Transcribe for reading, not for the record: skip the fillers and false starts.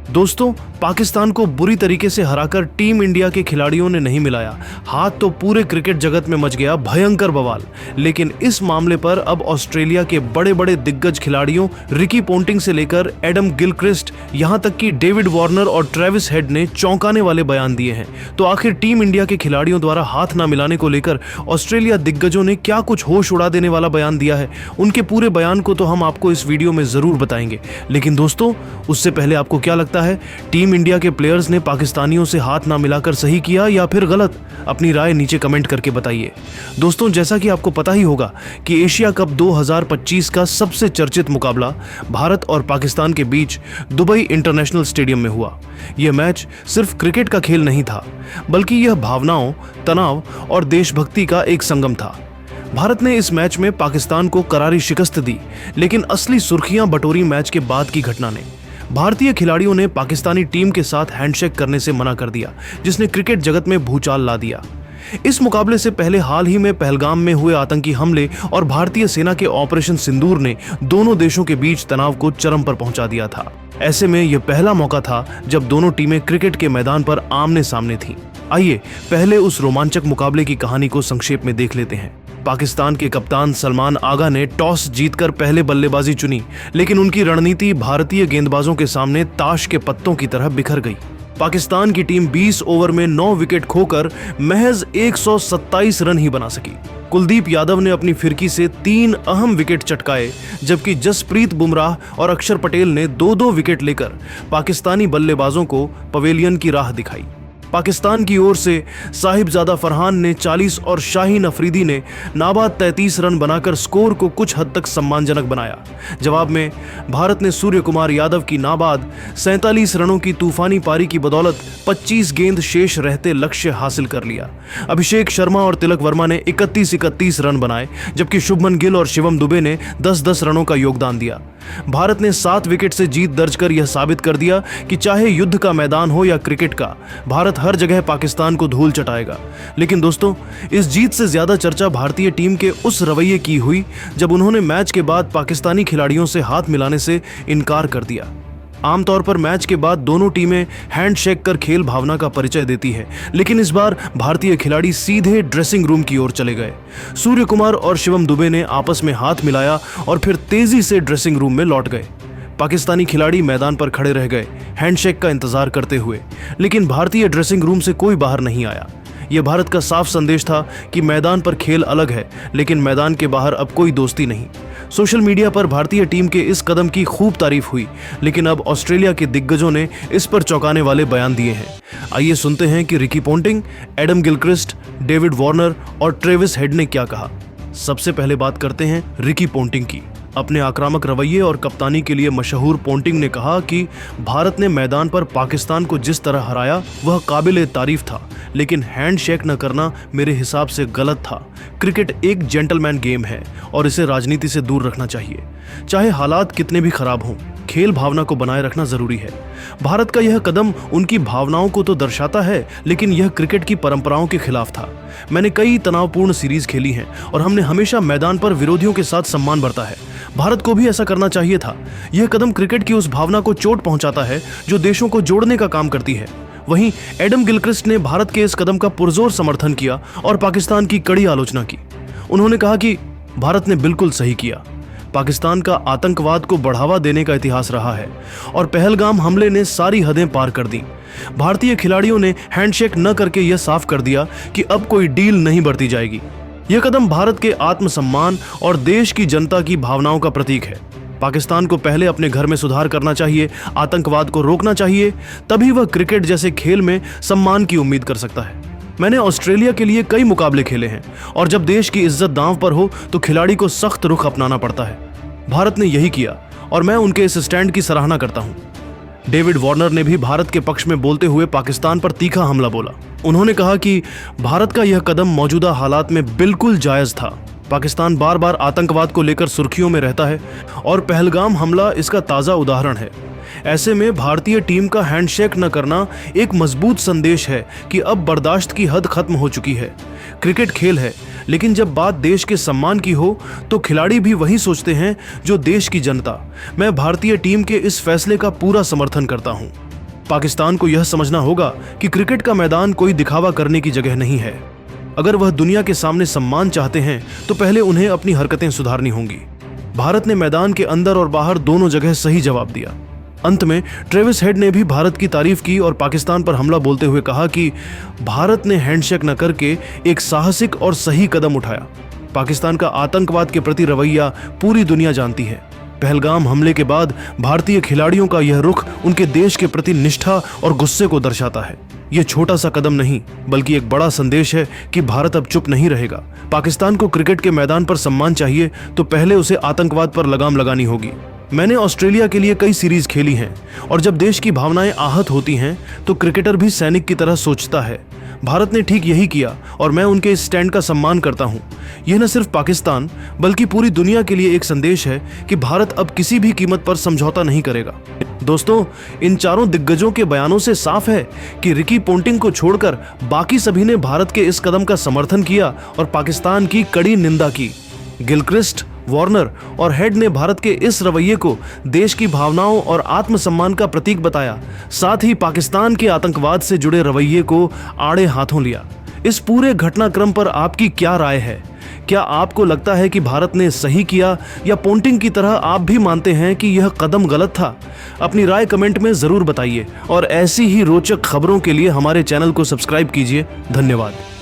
दोस्तों, पाकिस्तान को बुरी तरीके से हराकर टीम इंडिया के खिलाड़ियों ने नहीं मिलाया हाथ तो पूरे क्रिकेट जगत में मच गया भयंकर बवाल। लेकिन इस मामले पर अब ऑस्ट्रेलिया के बड़े बड़े दिग्गज खिलाड़ियों रिकी पोंटिंग से लेकर एडम गिलक्रिस्ट, यहां तक कि डेविड वार्नर और ट्रेविस हेड ने चौंकाने वाले बयान दिए हैं। तो आखिर टीम इंडिया के खिलाड़ियों द्वारा हाथ न मिलाने को लेकर ऑस्ट्रेलिया दिग्गजों ने क्या कुछ होश उड़ा देने वाला बयान दिया है, उनके पूरे बयान को तो हम आपको इस वीडियो में जरूर बताएंगे। लेकिन दोस्तों, उससे पहले आपको क्या लगता है, टीम इंडिया के प्लेयर्स ने पाकिस्तानियों से हाथ ना मिलाकर सही किया या फिर गलत? अपनी राय नीचे कमेंट करके बताइए। दोस्तों, जैसा कि आपको पता ही होगा कि एशिया कप 2025 का सबसे चर्चित मुकाबला भारत और पाकिस्तान के बीच दुबई इंटरनेशनल स्टेडियम में हुआ। यह मैच सिर्फ क्रिकेट का खेल नहीं था, बल्कि यह भावनाओं, तनाव और देशभक्ति का एक संगम था। भारत ने इस मैच में पाकिस्तान को करारी शिकस्त दी, लेकिन असली सुर्खियां बटोरी मैच के बाद की घटना ने। भारतीय खिलाड़ियों ने पाकिस्तानी टीम के साथ हैंडशेक करने से मना कर दिया, जिसने क्रिकेट जगत में भूचाल ला दिया। इस मुकाबले से पहले हाल ही में पहलगाम में हुए आतंकी हमले और भारतीय सेना के ऑपरेशन सिंदूर ने दोनों देशों के बीच तनाव को चरम पर पहुंचा दिया था। ऐसे में यह पहला मौका था जब दोनों टीमें क्रिकेट के मैदान पर आमने सामने थीं। आइए पहले उस रोमांचक मुकाबले की कहानी को संक्षेप में देख लेते हैं। पाकिस्तान के कप्तान सलमान आगा ने टॉस जीतकर पहले बल्लेबाजी चुनी, लेकिन उनकी रणनीति भारतीय गेंदबाजों के सामने ताश के पत्तों की तरह बिखर गई। पाकिस्तान की टीम 20 ओवर में 9 विकेट खोकर महज 127 रन ही बना सकी। कुलदीप यादव ने अपनी फिरकी से 3 अहम विकेट चटकाए, जबकि जसप्रीत बुमराह और अक्षर पटेल ने 2-2 विकेट लेकर पाकिस्तानी बल्लेबाजों को पवेलियन की राह दिखाई। पाकिस्तान की ओर से साहिबजादा फरहान ने 40 और शाहीन अफरीदी ने नाबाद 33 रन बनाकर स्कोर को कुछ हद तक सम्मानजनक बनाया। जवाब में भारत ने सूर्य कुमार यादव की नाबाद 47 रनों की तूफानी पारी की बदौलत 25 गेंद शेष रहते लक्ष्य हासिल कर लिया। अभिषेक शर्मा और तिलक वर्मा ने 31 रन बनाए, जबकि शुभमन गिल और शिवम दुबे ने 10-10 रनों का योगदान दिया। भारत ने 7 विकेट से जीत दर्ज कर यह साबित कर दिया कि चाहे युद्ध का मैदान हो या क्रिकेट का, भारत हर जगह पाकिस्तान को धूल चटाएगा। लेकिन दोस्तों, इस जीत से ज्यादा चर्चा भारतीय टीम के उस रवैये की हुई जब उन्होंने मैच के बाद पाकिस्तानी खिलाड़ियों से हाथ मिलाने से इनकार कर दिया। आमतौर पर मैच के बाद दोनों टीमें हैंडशेक कर खेल भावना का परिचय देती है, लेकिन इस बार भारतीय खिलाड़ी सीधे ड्रेसिंग रूम की ओर चले गए। सूर्य कुमार और शिवम दुबे ने आपस में हाथ मिलाया और फिर तेजी से ड्रेसिंग रूम में लौट गए। पाकिस्तानी खिलाड़ी मैदान पर खड़े रह गए हैंडशेक का इंतजार करते हुए, लेकिन भारतीय ड्रेसिंग रूम से कोई बाहर नहीं आया। यह भारत का साफ संदेश था कि मैदान पर खेल अलग है, लेकिन मैदान के बाहर अब कोई दोस्ती नहीं। सोशल मीडिया पर भारतीय टीम के इस कदम की खूब तारीफ हुई, लेकिन अब ऑस्ट्रेलिया के दिग्गजों ने इस पर चौंकाने वाले बयान दिए हैं। आइए सुनते हैं कि Ricky Ponting, Adam Gilchrist, David Warner और ट्रेविस हेड ने क्या कहा। सबसे पहले बात करते हैं रिकी पोंटिंग की। अपने आक्रामक रवैये और कप्तानी के लिए मशहूर पोंटिंग ने कहा कि भारत ने मैदान पर पाकिस्तान को जिस तरह हराया वह काबिल तारीफ था, लेकिन हैंडशेक न करना मेरे हिसाब से गलत था। क्रिकेट एक जेंटलमैन गेम है और इसे राजनीति से दूर रखना चाहिए। चाहे हालात कितने भी खराब हों, खेल भावना को बनाए रखना जरूरी है। भारत का यह कदम उनकी भावनाओं को तो दर्शाता है, लेकिन यह क्रिकेट की परंपराओं के खिलाफ था। मैंने कई तनावपूर्ण सीरीज खेली हैं और हमने हमेशा मैदान पर विरोधियों के साथ सम्मान बरता है। भारत को भी ऐसा करना चाहिए था। यह कदम क्रिकेट की उस भावना को चोट पहुंचाता है जो देशों को जोड़ने का काम करती है। वहीं एडम गिलक्रिस्ट ने भारत के इस कदम का पुरजोर समर्थन किया और पाकिस्तान की कड़ी आलोचना की। उन्होंने कहा कि भारत ने बिल्कुल सही किया। पाकिस्तान का आतंकवाद को बढ़ावा देने का इतिहास रहा है और पहलगाम हमले ने सारी हदें पार कर दी। भारतीय खिलाड़ियों ने हैंडशेक न करके यह साफ कर दिया कि अब कोई डील नहीं बरती जाएगी। यह कदम भारत के आत्मसम्मान और देश की जनता की भावनाओं का प्रतीक है। पाकिस्तान को पहले अपने घर में सुधार करना चाहिए, आतंकवाद को रोकना चाहिए, तभी वह क्रिकेट जैसे खेल में सम्मान की उम्मीद कर सकता है। मैंने ऑस्ट्रेलिया के लिए कई मुकाबले खेले हैं और जब देश की इज्जत दांव पर हो तो खिलाड़ी को सख्त रुख अपनाना पड़ता है। भारत ने यही किया और मैं उनके इस स्टैंड की सराहना करता हूं। डेविड वार्नर ने भी भारत के पक्ष में बोलते हुए पाकिस्तान पर तीखा हमला बोला। उन्होंने कहा कि भारत का यह कदम मौजूदा हालात में बिल्कुल जायज था। पाकिस्तान बार बार आतंकवाद को लेकर सुर्खियों में रहता है और पहलगाम हमला इसका ताज़ा उदाहरण है। ऐसे में भारतीय टीम का हैंडशेक न करना एक मजबूत संदेश है कि अब बर्दाश्त की हद खत्म हो चुकी है। क्रिकेट खेल है, लेकिन जब बात देश के सम्मान की हो तो खिलाड़ी भी वही सोचते हैं जो देश की जनता। मैं भारतीय टीम के इस फैसले का पूरा समर्थन करता हूं। पाकिस्तान को यह समझना होगा कि क्रिकेट का मैदान कोई दिखावा करने की जगह नहीं है। अगर वह दुनिया के सामने सम्मान चाहते हैं तो पहले उन्हें अपनी हरकतें सुधारनी होंगी। भारत ने मैदान के अंदर और बाहर दोनों जगह सही जवाब दिया। अंत में ट्रेविस हेड ने भी भारत की तारीफ की और पाकिस्तान पर हमला बोलते हुए कहा कि भारत ने हैंडशेक न करके एक साहसिक और सही कदम उठाया। पाकिस्तान का आतंकवाद के प्रति रवैया पूरी दुनिया जानती है। पहलगाम हमले के बाद भारतीय खिलाड़ियों का यह रुख उनके देश के प्रति निष्ठा और गुस्से को दर्शाता है। यह छोटा सा कदम नहीं बल्कि एक बड़ा संदेश है कि भारत अब चुप नहीं रहेगा। पाकिस्तान को क्रिकेट के मैदान पर सम्मान चाहिए तो पहले उसे आतंकवाद पर लगाम लगानी होगी। मैंने ऑस्ट्रेलिया के लिए कई सीरीज खेली हैं और जब देश की भावनाएं आहत होती हैं तो क्रिकेटर भी सैनिक की तरह सोचता है। भारत ने ठीक यही किया और मैं उनके इस स्टैंड का सम्मान करता हूं। यह न सिर्फ पाकिस्तान बल्कि पूरी दुनिया के लिए एक संदेश है कि भारत अब किसी भी कीमत पर समझौता नहीं करेगा। दोस्तों, इन चारों दिग्गजों के बयानों से साफ है कि रिकी पोंटिंग को छोड़कर बाकी सभी ने भारत के इस कदम का समर्थन किया और पाकिस्तान की कड़ी निंदा की। गिलक्रिस्ट, वार्नर और हेड ने भारत के इस रवैये को देश की भावनाओं और आत्मसम्मान का प्रतीक बताया। साथ ही पाकिस्तान के आतंकवाद से जुड़े रवैये को आड़े हाथों लिया। इस पूरे घटनाक्रम पर आपकी क्या राय है? क्या आपको लगता है कि भारत ने सही किया या पोंटिंग की तरह आप भी मानते हैं कि यह कदम गलत था? अपनी राय कमेंट में जरूर बताइए और ऐसी ही रोचक खबरों के लिए हमारे चैनल को सब्सक्राइब कीजिए। धन्यवाद।